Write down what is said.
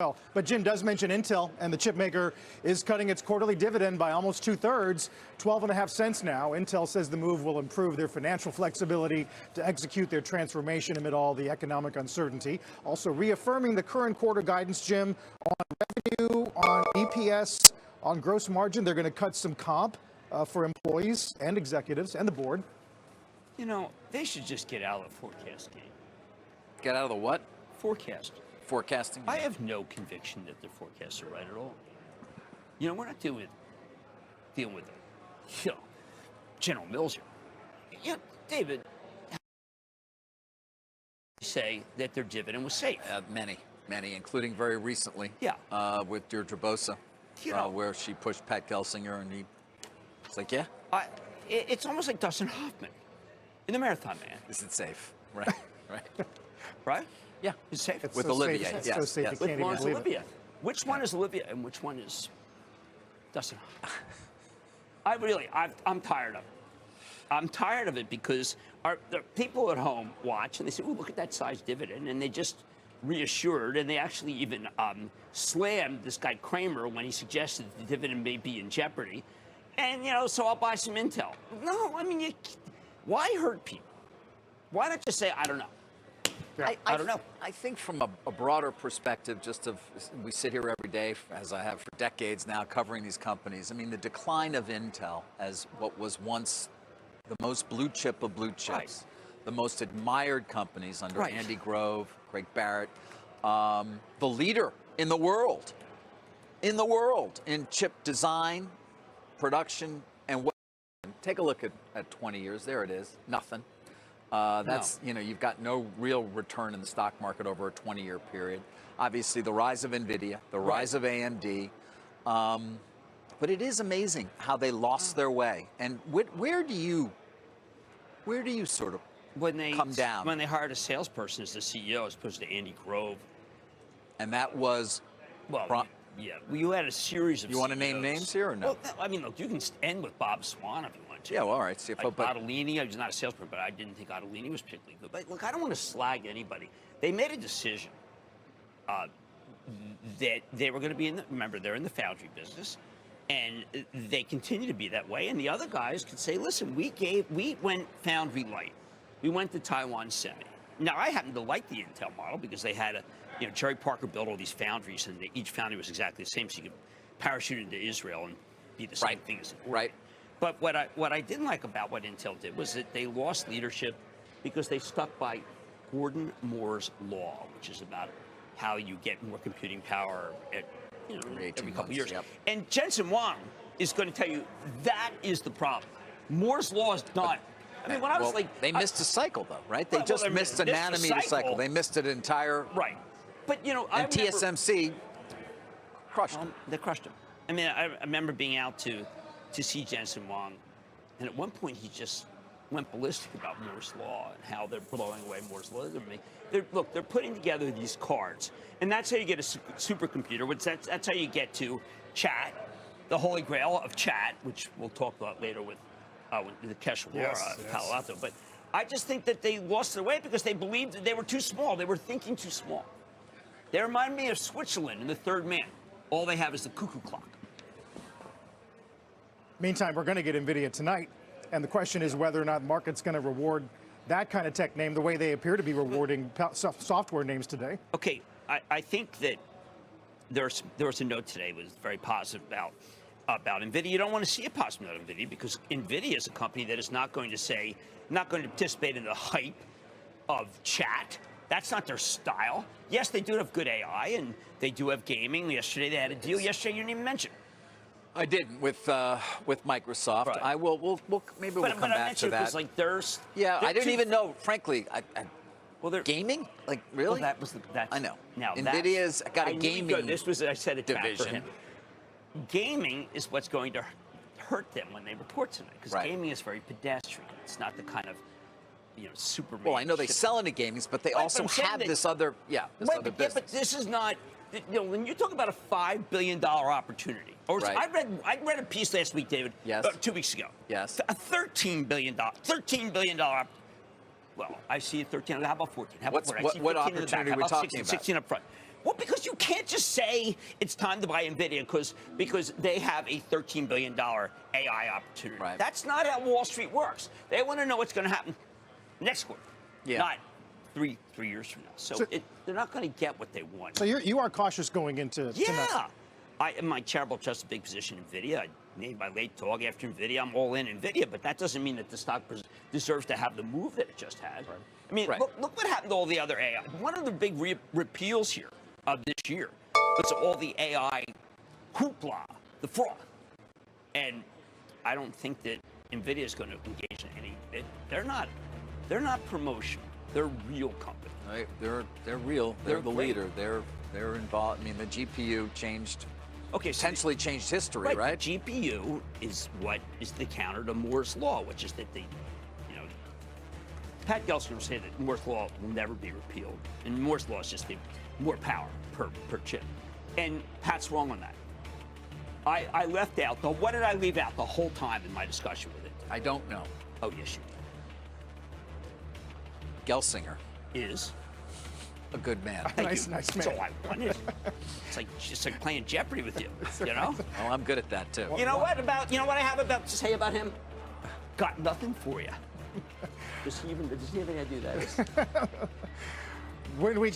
Well, but Jim does mention Intel, and the chip maker is cutting its quarterly dividend by almost 2/3, 12.5 cents now. Intel says the move will improve their financial flexibility to execute their transformation amid all the economic uncertainty. Also reaffirming the current quarter guidance, Jim, on revenue, on EPS, on gross margin. They're going to cut some comp for employees and executives and the board. You know, they should just get out of the forecast game. Get out of the what? Forecast. Forecasting? I have no conviction that their forecasts are right at all. You know, we're not dealing with General Mills here. You know, David, say that their dividend was safe. Many, including very recently. Yeah. With Deirdre Bosa, where she pushed Pat Gelsinger, and it's like, yeah. It's almost like Dustin Hoffman in the Marathon Man. Is it safe? Right, right. Right? Yeah. It's safe. It's with so Olivia, safe. yes. So safe yes. you can't even believe Olivia. it. Which one is Olivia and which one is Dustin Hoffman? I'm tired of it. I'm tired of it because the people at home watch and they say, oh, look at that size dividend, and they just reassured, and they actually even slammed this guy Kramer when he suggested the dividend may be in jeopardy. And, you know, so I'll buy some Intel. No, I mean, why hurt people? Why not just say, I don't know? Yeah. I don't know. I think from a broader perspective, we sit here every day, as I have for decades now, covering these companies. I mean, the decline of Intel as what was once the most blue chip of blue chips, Right. the most admired companies under Right. Andy Grove, Craig Barrett, the leader in the world in chip design, production, and what. Take a look at 20 years. There it is. Nothing. That's, you know, you've got no real return in the stock market over a 20-year period. Obviously, the rise of NVIDIA, the rise of AMD. But it is amazing how they lost their way. And where do you sort of come down? When they hired a salesperson as the CEO as opposed to Andy Grove. And that was... Well, you had a series of You want to CEOs. name names here or no? Well, I mean, look, you can end with Bob Swan if you want to. Yeah, well, all right, CFO. Like but Ottolini, I was not a salesperson, but I didn't think Ottolini was particularly good. But look, I don't want to slag anybody. They made a decision that they were going to be remember, they're in the foundry business, and they continue to be that way. And the other guys could say, listen, we went foundry light. We went to Taiwan Semi. Now, I happen to like the Intel model because they had Jerry Parker built all these foundries, and each foundry was exactly the same, so you could parachute into Israel and be the same thing as it. Right. But what I didn't like about what Intel did was that they lost leadership because they stuck by Gordon Moore's law, which is about how you get more computing power at every couple of years. Yep. And Jensen Huang is going to tell you that is the problem. Moore's law is done. I mean, when I was they missed a cycle, though, right? They just missed a nanometer cycle. They missed an entire... Right. But, and TSMC crushed them. They crushed them. I mean, I remember being out to see Jensen Huang, and at one point he just went ballistic about Moore's Law and how they're blowing away Moore's Law. Look, they're putting together these cards, and that's how you get a supercomputer, which that's how you get to chat, the holy grail of chat, which we'll talk about later with the Keshawara Palo Alto. But I just think that they lost their way because they believed that they were too small. They were thinking too small. They remind me of Switzerland in The Third Man. All they have is the cuckoo clock. Meantime, we're going to get NVIDIA tonight, and the question is whether or not the market's going to reward that kind of tech name the way they appear to be rewarding software names today. Okay, I think that there was a note today that was very positive about NVIDIA. You don't want to see a positive note on NVIDIA because NVIDIA is a company that is not going to participate in the hype of chat. That's not their style. Yes, they do have good AI, and they do have gaming. Yesterday, they had a deal. Yesterday, you didn't even mention. I didn't with Microsoft. Right. I will. We'll come back to that. Like there's. Yeah, I didn't even know. Frankly, well, gaming, like really. Well, that's. I know. Now NVIDIA's got a gaming. This was I said it division. For him. Gaming is what's going to hurt them when they report tonight because gaming is very pedestrian. It's not the kind of super. Well, I know they sell into gaming, but they also have this other, other business. But this is not. When you talk about a $5 billion opportunity, or I read a piece last week, David. Yes. 2 weeks ago. Yes. A $13 billion. Well, I see 13. How about 14? How about 14? What opportunity are we talking about? 16 up front. Well, because you can't just say it's time to buy NVIDIA because they have a $13 billion AI opportunity. Right. That's not how Wall Street works. They want to know what's going to happen next quarter, not three years from now. So they're not going to get what they want. So you are cautious going into tonight. In my charitable trust, a big position in NVIDIA. I made my late dog after NVIDIA. I'm all in NVIDIA, but that doesn't mean that the stock deserves to have the move that it just had. Right. I mean, look what happened to all the other AI. One of the big repeals here of this year was all the AI hoopla, the fraud. And I don't think that NVIDIA is going to engage in any. They're not promotional. They're a real company. Right. They're real. They're the leader. They're involved. I mean, the GPU changed. Okay, so potentially changed history, right? GPU is what is the counter to Moore's law, which is that Pat Gelsinger said that Moore's law will never be repealed, and Moore's law is just more power per chip, and Pat's wrong on that. I left out what did I leave out the whole time in my discussion with it? I don't know. Oh yes, you Gelsinger is a good man. Nice man. So I wanted. It's like playing Jeopardy with you, you know? Oh, I'm good at that too. You know what I have to say about him? Got nothing for you. Does he have any idea who that is? When we